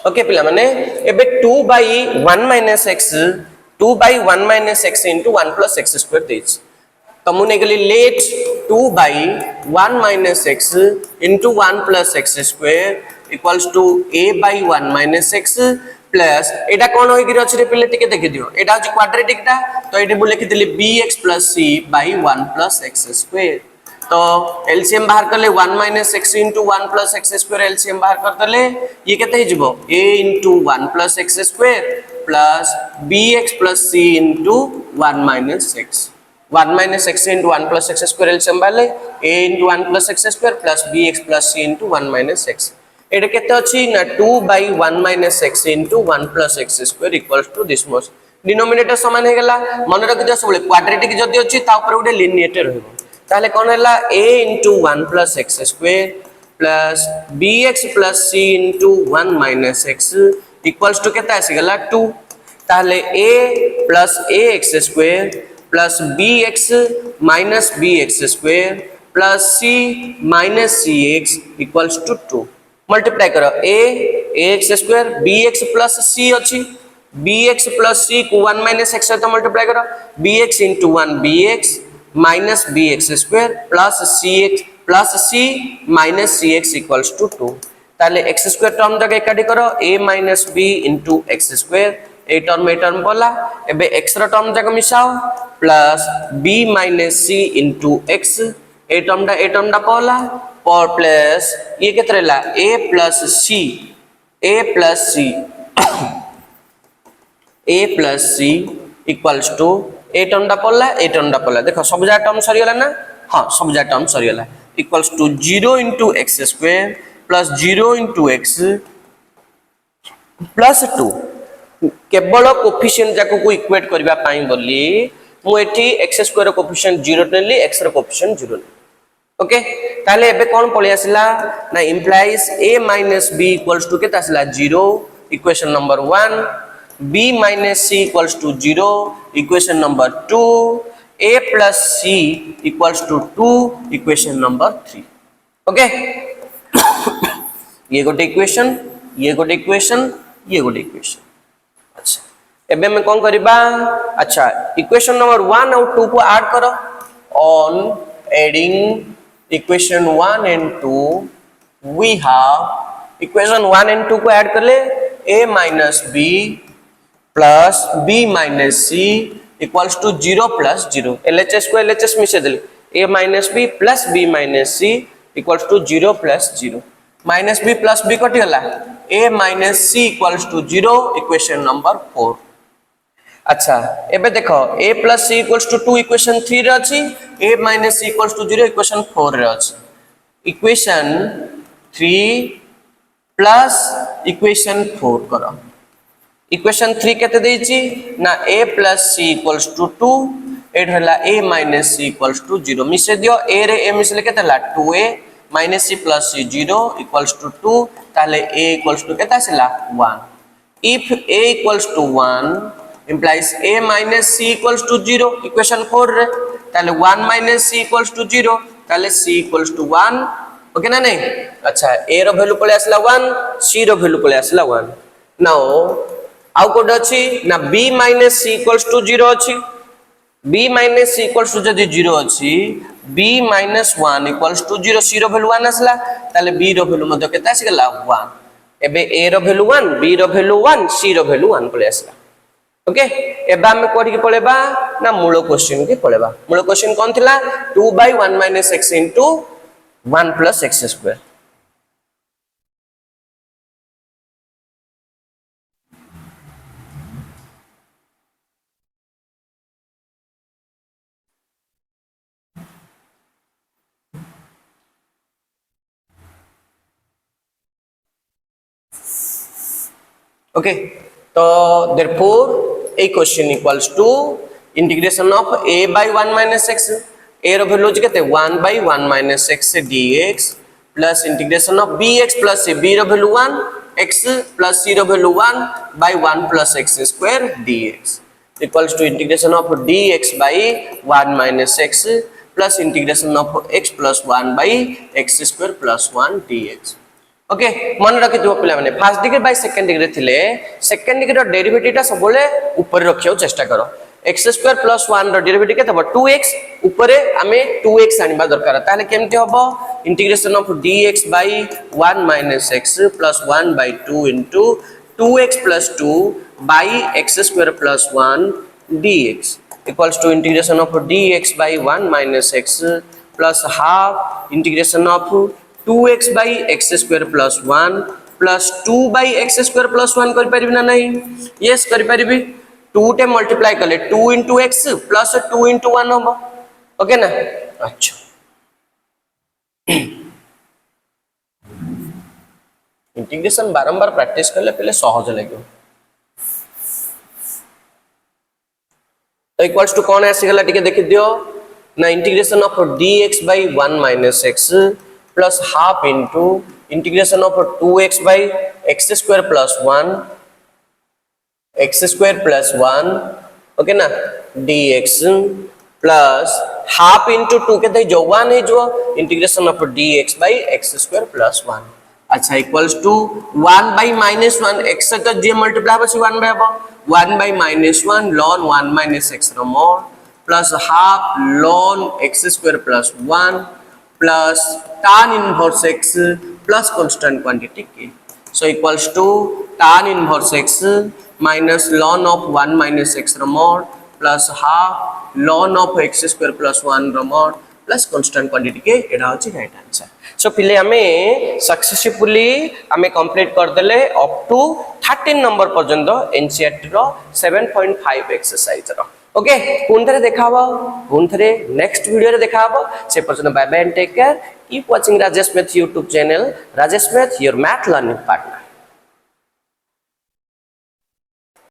ओके पिला माने एबे 2/1 - x 2/1 - x into 1 + x² देछ तो मुने गली late 2/1 - x into 1 + x² equals to a/1 - x plus iota कोन होई गिर अछि रे पिले टिके देखि दियो एटा अछि क्वाड्रेटिक टा तो एटी बु लिखि दिली bx + c / 1 + x² तो एलसीएम बाहर करले 1 - x into 1 + x² एलसीएम बाहर कर दले ये केते हि जिवो a into 1 + x² plus bx plus c into 1 - x 1 - x into 1 + x² LCM बाले a into 1 + x² plus bx plus c into 1 - x एटा केते अछि ना 2/1 - x into 1 + x² equals to this much denominator समान हे गेला मन रखि दियो सबले क्वाड्रेटिक जदी अछि ता ऊपर उडे लिनिएटर रहबो ताले कोन हैला a into 1 + x² plus bx plus c into 1 - x equals to केता आसी गेला 2 ताले a plus ax² plus bx minus bx² plus c minus cx equals to 2 multiply करो a ax² bx plus c अछि bx plus c को 1 - x से मल्टीप्लाई करो bx into 1 bx minus bx² plus cx plus c minus cx equals to 2 ताले x² टर्म जगह एकाडी करो a minus b into x² ए टर्म बोला एबे x रो टर्म जगह मिसाओ plus b minus c into x ए टर्म डा बोला और प्लस ये केते रहला a plus c equals to A term डा पड़ला देखो सब जा टर्म सरी गला ना हां सब जा टर्म सरी गला equals to 0 into x² plus 0 into x plus 2 केवल कोफिशिएंट जाको को इक्वेट करबा पाई बोली मु एठी x² कोफिशिएंट 0 नेली x रो कोफिशिएंट 0 ओके ताले एबे कोन पळि आसिला ना implies a minus b equals to केता आसिला 0 equation number 1 b minus c equals to 0 equation number 2 a plus c equals to 2 equation number 3 okay ये गोटे इक्वेशन ये गोटे इक्वेशन ये गोटे इक्वेशन अच्छा एबे मैं कोन करबा अच्छा इक्वेशन नंबर 1 और 2 को ऐड करो on adding equation 1 and 2 we have equation 1 and 2 को ऐड कर ले a minus b plus b minus c equals to 0 plus 0 LHS को LHS मिसे देले a minus b plus b minus c equals to 0 plus 0 minus b plus b कटि गला a minus c equals to 0 equation number 4 अच्छा एबे देखो a plus c equals to 2 equation 3 रे अछि a minus c equals to 0 equation 4 रे अछि equation 3 plus equation 4 करो equation 3 केते देछि ना a plus c equals to 2 eight हला a minus c equals to 0 मिसे दियो a रे a मिसले केते ला 2a minus c plus c 0 equals to 2 ताले a equals to केता आसिला 1 if a equals to 1 implies a minus c equals to 0 equation 4 रे ताले 1 minus c equals to 0 ताले c equals to 1 ओके ना नहीं अच्छा a रो वैल्यू पळे आसला 1 c रो वैल्यू पळे आसला 1 नाउ आउ कोड अछि ना b minus c equals to 0 अछि b minus c equals to जदि 0 अछि b minus 1 equals to 0 c रो वैल्यू 1 आसला ताले b रो वैल्यू मध्य केते आसीगला 1 एबे a रो वैल्यू 1 b रो वैल्यू 1 c रो वैल्यू 1 पले आसला ओके एबा हम कोड की पळेबा ना मूल क्वेश्चन की पळेबा मूल क्वेश्चन कोन थिला 2 by 1 minus x into 1 plus x square okay so therefore a question equals to integration of a by 1 minus x a रो वैल्यू केते 1 by 1 minus x dx plus integration of bx plus c b row value 1 x plus c रो value 1 by 1 plus x square dx equals to integration of dx by 1 minus x plus integration of x plus 1 by x square plus 1 dx okay मन रखि दियो पिला माने first degree by second degree थिले सेकंड डिग्री रो डेरिवेटिव ता सबले ऊपर रखियो चेष्टा करो x स्क्वायर प्लस 1 रो डेरिवेटिव केते 2x ऊपर हमें 2x आनिबा दरकार ताले केमते होबो integration of dx by 1 minus x plus 1 by 2 into 2x plus 2 by x square plus 1 dx equals to integration of dx by 1 minus x plus half integration of 2x by x square plus 1 plus 2 by x square plus 1 कर परिबी ना नहीं यस कर परिबी 2 टे मल्टीप्लाई करले 2 into x plus 2 into 1 होबो ओके ना अच्छा इंटीग्रेशन बारंबार प्रैक्टिस करले पहले सहज लागो तो इक्वल्स टू कोन आसी गला टिके देखि दियो ना integration of dx by 1 minus x plus half into integration of 2x by x square plus 1 okay na dx plus half into 2 के दे जो 1 है जो integration of dx by x square plus 1 अच्छा equals to 1 by minus 1 x तो जे मल्टीप्लाई बस 1 by 1 by minus 1 ln 1 minus x no more plus half ln x square plus 1 plus tan inverse x plus constant quantity k so equals to tan inverse x minus ln of 1 minus x no more plus half ln of x square plus 1 no more plus constant quantity k एडा होची राइट आंसर सो पिले हमें सक्सेसफुली हमें कंप्लीट कर देले अप टू 13 नंबर पर्यंत एनसीईआरटी रो 7.5 एक्सरसाइज रो ओके कोन थरे देखाबो कोन थरे नेक्स्ट वीडियो रे देखाबो से पर्यंत bye bye and take care keep watching Rajesh math YouTube channel Rajesh math your math learning partner